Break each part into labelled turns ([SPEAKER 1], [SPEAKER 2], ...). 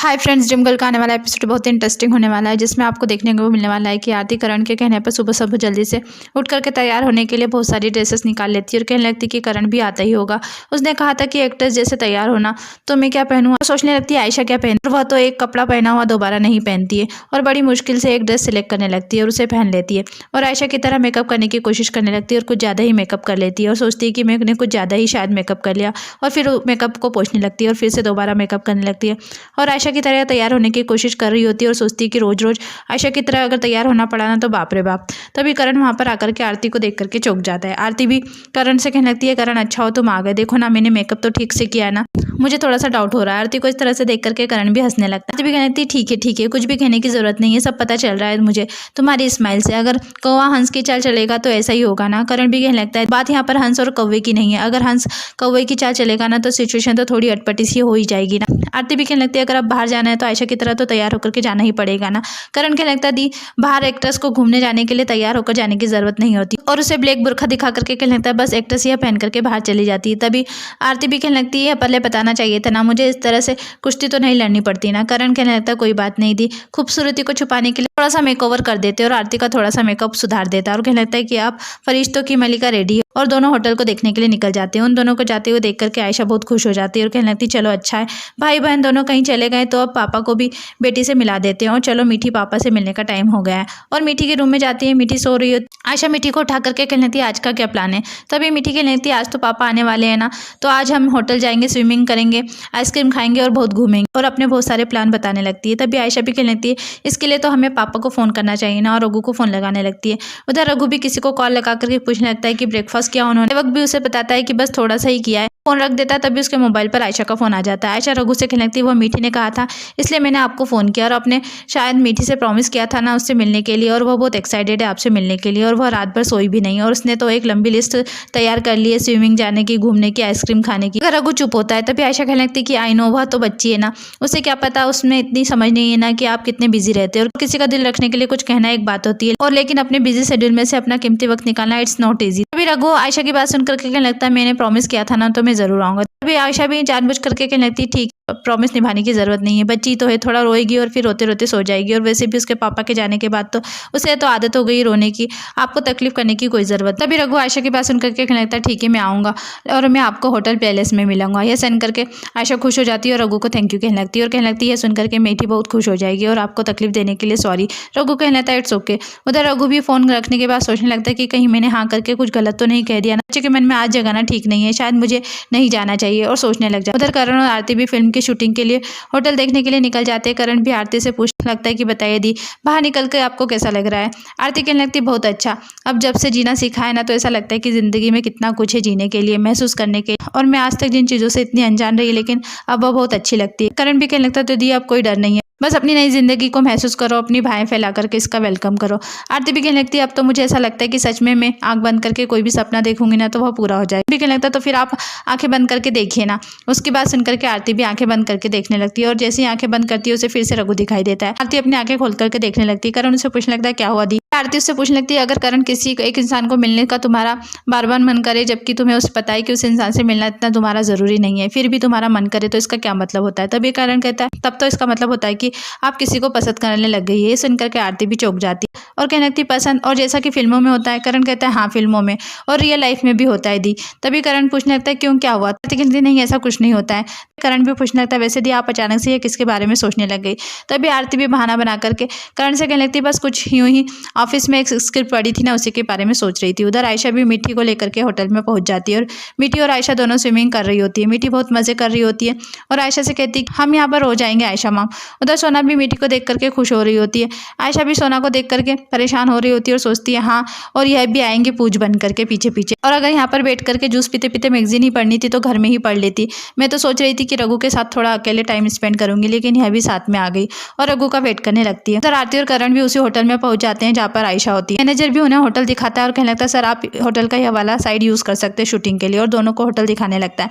[SPEAKER 1] Hi friends, gym girl का आने वाला एपिसोड बहुत इंटरेस्टिंग होने वाला है, जिसमें आपको देखने को मिलने वाला है कि आरती करण के कहने पर सुबह सुबह जल्दी से उठ करके तैयार होने के लिए बहुत सारी ड्रेसेस निकाल लेती है और कहने लगती है कि करण भी आता ही होगा। उसने कहा था कि एक्ट्रेस जैसे तैयार होना, तो मैं क्या पहनूं। सोचने लगती है आयशा क्या पहन, वह तो एक कपड़ा पहना हुआ दोबारा नहीं पहनती है और बड़ी मुश्किल से एक ड्रेस सिलेक्ट करने लगती है और उसे पहन लेती है और आयशा की तरह मेकअप करने की कोशिश करने लगती है और कुछ ज़्यादा ही मेकअप कर लेती है और सोचती है कि मैंने कुछ ज़्यादा ही शायद मेकअप कर लिया और फिर मेकअप को पोंछने लगती है और फिर से दोबारा मेकअप करने लगती है और आयशा की तरह तैयार होने की कोशिश कर रही होती है और सोचती है कि रोज रोज आयशा की तरह अगर तैयार होना पड़ा ना तो बाप रे बाप। तभी करण वहां पर आकर के आरती को देख करके चौंक जाता है। आरती भी करण से कहने लगती है, करण अच्छा हो तुम आ गए, देखो ना मैंने मेकअप तो ठीक से किया है ना, मुझे थोड़ा सा डाउट हो रहा है। आरती को इस तरह से देख करके करण भी हंसने लगता है। आरती भी कहने लगती है ठीक है, कुछ भी कहने की जरूरत नहीं है, सब पता चल रहा है मुझे तुम्हारी स्माइल से, अगर कौवा हंस की चाल चलेगा तो ऐसा ही होगा ना। करण भी कहने लगता है बात यहाँ पर हंस और कौवे की नहीं है, अगर हंस कौवे की चाल चलेगा ना तो सिचुएशन तो थोड़ी अटपटी सी हो ही जाएगी ना। आरती भी कहने लगती है अगर अब बाहर जाना है तो आयशा की तरह तो तैयार होकर के जाना ही पड़ेगा ना। करण कहने लगता है दी बाहर एक्ट्रेस को घूमने जाने के लिए तैयार होकर जाने की जरूरत नहीं होती और उसे ब्लैक बुरखा दिखा करके कहने लगता है बस एक्ट्रेस यह पहन करके बाहर चली जाती है। तभी आरती भी कहने लगती है पहले बताना चाहिए था ना, मुझे इस तरह से कुश्ती तो नहीं लड़नी पड़ती ना। करण कहने लगता है कोई बात नहीं दी, खूबसूरती को छुपाने के लिए थोड़ा सा मेकओवर कर देते और आरती का थोड़ा सा मेकअप सुधार देता है और कहने लगता है कि आप फरिश्तों की मलिका रेडी है और दोनों होटल को देखने के लिए निकल जाते हैं। उन दोनों को जाते हुए देख करके आयशा बहुत खुश हो जाती है और कहने लगती है चलो अच्छा है, भाई बहन दोनों कहीं चले गए तो अब पापा को भी बेटी से मिला देते हैं और चलो मीठी पापा से मिलने का टाइम हो गया है। और मीठी के रूम में जाती है, मीठी सो रही है। आयशा मीठी को उठा करके कहने लगती है आज का क्या प्लान है। तभी मीठी कहने लगती है आज तो पापा आने वाले हैं ना, तो आज हम होटल जाएंगे, स्विमिंग करेंगे, आइसक्रीम खाएंगे और बहुत घूमेंगे और अपने बहुत सारे प्लान बताने लगती है। तभी आयशा भी कहने लगती है इसके लिए तो हमें पापा को फोन करना चाहिए ना, और रघु को फोन लगाने लगती है। उधर रघु भी किसी को कॉल लगा करके पूछने लगता है कि ब्रेकफास्ट किया उन्होंने, वक्त भी उसे बताता है कि बस थोड़ा सा ही किया है। फोन रख देता है, तभी उसके मोबाइल पर आयशा का फोन आ जाता है। आयशा रघु से कहने लगती है वो मीठी ने कहा था इसलिए मैंने आपको फोन किया और आपने शायद मीठी से प्रॉमिस किया था ना उससे मिलने के लिए, और वो बहुत एक्साइटेड है आपसे मिलने के लिए और वह रात भर सोई भी नहीं और उसने तो एक लंबी लिस्ट तैयार कर ली है स्विमिंग जाने की, घूमने की, आइसक्रीम खाने की। अगर रघु चुप होता है तभी आयशा कहने लगती है कि आई नो वह तो बच्ची है ना, उसे क्या पता, उसमें इतनी समझ नहीं है ना कि आप कितने बिजी रहते हैं और किसी का दिल रखने के लिए कुछ कहना एक बात होती है और लेकिन अपने बिजी शेड्यूल में से अपना कीमती वक्त निकालना इट्स नॉट ईजी। तभी रघु आयशा की बात सुनकर कहने लगता है मैंने प्रॉमिस किया था ना तो मैं जरूर आऊंगा। तभी आयशा भी जानबूझ करके कहने लगती ठीक प्रॉमिस निभाने की जरूरत नहीं है, बच्ची तो है, थोड़ा रोएगी और फिर रोते रोते सो जाएगी और वैसे भी उसके पापा के जाने के बाद तो उसे तो आदत हो गई रोने की, आपको तकलीफ करने की कोई जरूरत। तभी रघु आयशा की बात सुनकर के कहने लगता है ठीक है मैं आऊँगा और मैं आपको होटल पैलेस में मिलूंगा। यह सुन करके आयशा खुश हो जाती है और रघु को थैंक यू कहने लगती है और कहने लगती है सुन करके मीठी बहुत खुश हो जाएगी और आपको तकलीफ देने के लिए सॉरी। रघु कहने लगता है इट्स ओके। उधर रघु भी फोन रखने के बाद सोचने लगता है कि कहीं मैंने हाँ करके कुछ गलत तो नहीं कह दिया ना, बच्चे के मन में आज जगाना ठीक नहीं है, शायद मुझे नहीं जाना चाहिए और सोचने लग जाए। उधर करण और आरती भी फिल्म की शूटिंग के लिए होटल देखने के लिए निकल जाते हैं। करण भी आरती से पूछने लगता है कि बताइए दी बाहर निकल कर आपको कैसा लग रहा है। आरती कहने लगती है बहुत अच्छा, अब जब से जीना सीखा है ना तो ऐसा लगता है कि जिंदगी में कितना कुछ है जीने के लिए, महसूस करने के, और मैं आज तक जिन चीज़ों से इतनी अनजान रही लेकिन अब वो बहुत अच्छी लगती है। करण भी कहने लगता है तो दी अब कोई डर नहीं है, बस अपनी नई जिंदगी को महसूस करो, अपनी बाहें फैला करके इसका वेलकम करो। आरती भी कहने लगती है अब तो मुझे ऐसा लगता है कि सच में मैं आंख बंद करके कोई भी सपना देखूंगी ना तो वह पूरा हो जाए। भी कहने लगता है तो फिर आप आंखें बंद करके देखिए ना। उसकी बात सुनकर के आरती भी आंखें बंद करके देखने लगती है और जैसे ही आंखें बंद करती है उसे फिर से रघु दिखाई देता है। आरती अपनी आंखें खोल करके देखने लगती है। करण उसे पूछने लगता है क्या हुआ दी। आरती उससे पूछने लगती है अगर करण किसी एक इंसान को मिलने का तुम्हारा बार बार मन करे जबकि तुम्हें उसे पता है कि उस इंसान से मिलना इतना तुम्हारा जरूरी नहीं है, फिर भी तुम्हारा मन करे तो इसका क्या मतलब होता है। तभी करण कहता है तब तो इसका मतलब होता है कि आप किसी को पसंद करने लग गई है। ये सुनकर के आरती भी चौंक जाती है और कहने लगती पसंद, और जैसा कि फिल्मों में होता है। करण कहता है हाँ फिल्मों में और रियल लाइफ में भी होता है दी। तभी करण पूछने लगता है क्यों क्या हुआ। आरती कहती नहीं ऐसा कुछ नहीं होता है। करण भी पूछने लगता है वैसे दी आप अचानक से ये किसके बारे में सोचने लग गई। तभी आरती भी बहाना बना करके करण से कहने लगती बस कुछ यूं ही ऑफिस में एक स्क्रिप्ट पढ़ी थी ना उसी के बारे में सोच रही थी। उधर आयशा भी मीठी को लेकर के होटल में पहुंच जाती है और मीठी और आयशा दोनों स्विमिंग कर रही होती है। मीठी बहुत मजे कर रही होती है और आयशा से कहती हम यहाँ पर हो जाएंगे आयशा मैम। उधर सोना भी मीठी को देख करके खुश हो रही होती है। आयशा भी सोना को देख करके परेशान हो रही होती है और सोचती है हाँ और यह भी आएंगे पूछ बन करके पीछे पीछे, और अगर यहाँ पर बैठ करके जूस पीते पीते मैगजीन ही पढ़नी थी तो घर में ही पढ़ लेती। मैं तो सोच रही थी कि रघु के साथ थोड़ा अकेले टाइम स्पेंड करूंगी लेकिन यह भी साथ में आ गई और रघु का वेट करने लगती है। उधर आरती और करण भी उसी होटल में पहुंच जाते हैं जहाँ पर आयशा होती है। मैनेजर भी उन्हें होटल दिखाता है और कहने लगता है सर आप होटल का यह वाला साइड यूज कर सकते हैं शूटिंग के लिए, और दोनों को होटल दिखाने लगता है।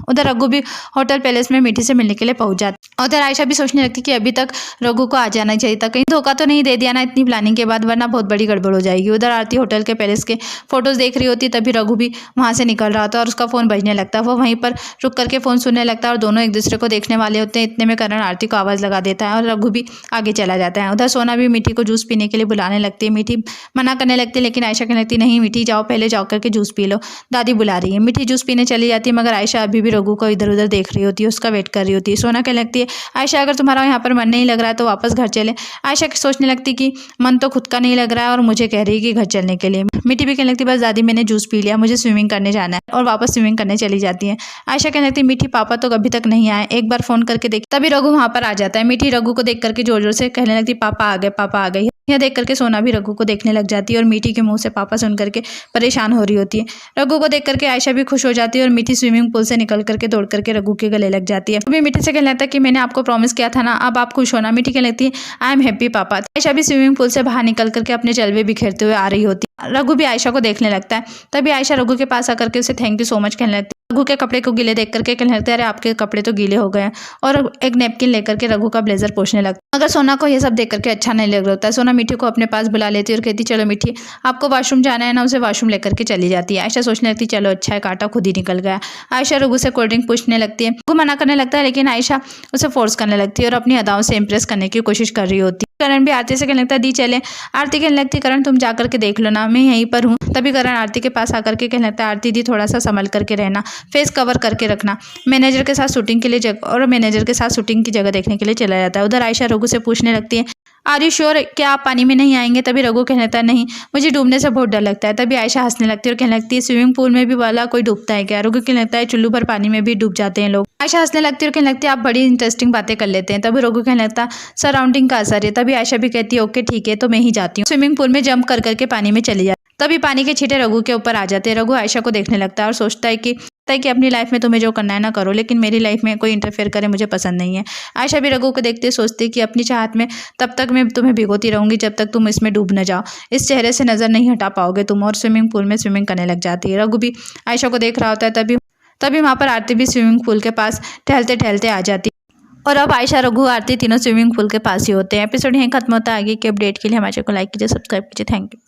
[SPEAKER 1] उधर रघु भी होटल पैलेस में मीठी से मिलने के लिए पहुंच जाता। उधर आयशा भी सोचने लगती कि अभी तक रघु को आ जाना चाहिए था, कहीं धोखा तो नहीं दे दिया ना इतनी प्लानिंग के बाद, वरना बहुत बड़ी गड़बड़ हो जाएगी। उधर आरती होटल के पैलेस के फोटोज देख रही होती, तभी रघु भी वहां से निकल रहा था और उसका फोन बजने लगता है। वो वहीं पर रुक करके फोन सुनने लगता है और दोनों एक दूसरे को देखने वाले होते हैं। इतने में करण आरती को आवाज लगा देता है और रघु भी आगे चला जाता है। उधर सोना भी मीठी को जूस पीने के लिए बुलाने लगती है। मीठी मना करने लगती है, लेकिन आयशा कहने लगती नहीं मीठी जाओ, पहले जाओ करके जूस पी लो, दादी बुला रही है। मीठी जूस पीने चली जाती है, मगर आयशा अभी भी रघु को इधर उधर देख रही होती है, उसका वेट कर रही होती है। सोना कहने लगती है आयशा अगर तुम्हारा यहाँ पर मन नहीं लग रहा है तो वापस घर चले। आयशा सोचने लगती कि मन तो खुद का नहीं लग रहा है और मुझे कह रही है कि घर चलने के लिए। मीठी भी कहने लगती बस दादी मैंने जूस पी लिया, मुझे स्विमिंग करने जाना है, और वापस स्विमिंग करने चली जाती है। आयशा कहने लगती मीठी पापा तो अभी तक नहीं आए, एक बार फोन करके देख। तभी रघु वहां पर आ जाता है। मीठी रघु को देख करके जोर जोर से कहने लगती पापा आ गए, पापा आ गए। यह देख करके सोना भी रघु को देखने लग जाती है और मीठी के मुंह से पापा सुन करके परेशान हो रही होती है। रघु को देख करके आयशा भी खुश हो जाती है और मीठी स्विमिंग पूल से निकल करके दौड़ करके रघु के गले लग जाती है। अभी मीठी से कहने लगता है कि मैंने आपको प्रॉमिस किया था ना, अब आप खुश होना। मीठी कहने लगती है आई एम हैप्पी पापा। आयशा भी स्विमिंग पूल से बाहर निकल करके अपने जलवे बिखेरते हुए आ रही होती है। रघु भी आयशा को देखने लगता है। तभी आयशा रघु के पास आकर के उसे थैंक यू सो मच कहने लगती है। रघु के कपड़े को गीले देख करके कहने लगता है अरे आपके कपड़े तो गीले हो गए हैं, और एक नैपकिन लेकर के रघु का ब्लेजर पोंछने लगता है। मगर सोना को ये सब देख करके अच्छा नहीं लग रहा होता है। सोना मीठी को अपने पास बुला लेती है और कहती चलो मीठी आपको वॉशरूम जाना है ना, उसे वॉशरूम लेकर के चली जाती है। आयशा सोचने लगती चलो अच्छा है, कांटा खुद ही निकल गया। आयशा रघु से कोल्ड ड्रिंक पूछने लगती है। रघु मना करने लगता है, लेकिन आयशा उसे फोर्स करने लगती है और अपनी अदाओं से इंप्रेस करने की कोशिश कर रही होती है। करण भी आरती से कहने लगता है दी चले। आरती कहने लगती करण तुम जा करके देख लो ना, मैं यहीं पर हूँ। तभी करण आरती के पास आकर के कहने लगता है आरती दी थोड़ा सा संभल करके रहना, फेस कवर करके रखना। मैनेजर के साथ शूटिंग के लिए जगह, और मैनेजर के साथ शूटिंग की जगह देखने के लिए चला जाता है। उधर आयशा रघु से पूछने लगती है आर यू श्योर क्या आप पानी में नहीं आएंगे। तभी रघु कहने लगता है नहीं मुझे डूबने से बहुत डर लगता है। तभी आयशा हंसने लगती है और कहने लगती है स्विमिंग पूल में भी वाला कोई डूबता है क्या। रघु कहने लगता है चुल्लू भर पानी में भी डूब जाते हैं लोग। आयशा हंसने लगती है और कहने लगती है आप बड़ी इंटरेस्टिंग बातें कर लेते हैं। तभी रघु कहने लगता है सराउंडिंग का असर है। तभी आयशा भी कहती है ओके ठीक है तो मैं ही जाती हूँ। स्विमिंग पूल में जंप कर करके पानी में चली जाती। तभी पानी के छींटे रघु के ऊपर आ जाते हैं। रघु आयशा को देखने लगता है और सोचता है कि अपनी लाइफ में तुम्हें जो करना है ना करो, लेकिन मेरी लाइफ में कोई इंटरफेयर करे मुझे पसंद नहीं है। आयशा भी रघु को देखते सोचती कि अपनी चाहत में तब तक मैं तुम्हें भिगोती रहूंगी जब तक तुम इसमें डूब न जाओ, इस चेहरे से नजर नहीं हटा पाओगे तुम। और स्विमिंग पूल में स्विमिंग करने लग जाती है। रघु भी आयशा को देख रहा होता है। तभी वहाँ पर आरती भी स्विमिंग पूल के पास टहलते टहलते आ जाती है। और अब आयशा रघु आरती तीनों स्विमिंग पूल के पास ही होते हैं। एपिसोड यहीं खत्म होता है। आगे के अपडेट के लिए हमारे चैनल को लाइक कीजिए, सब्सक्राइब कीजिए। Thank you.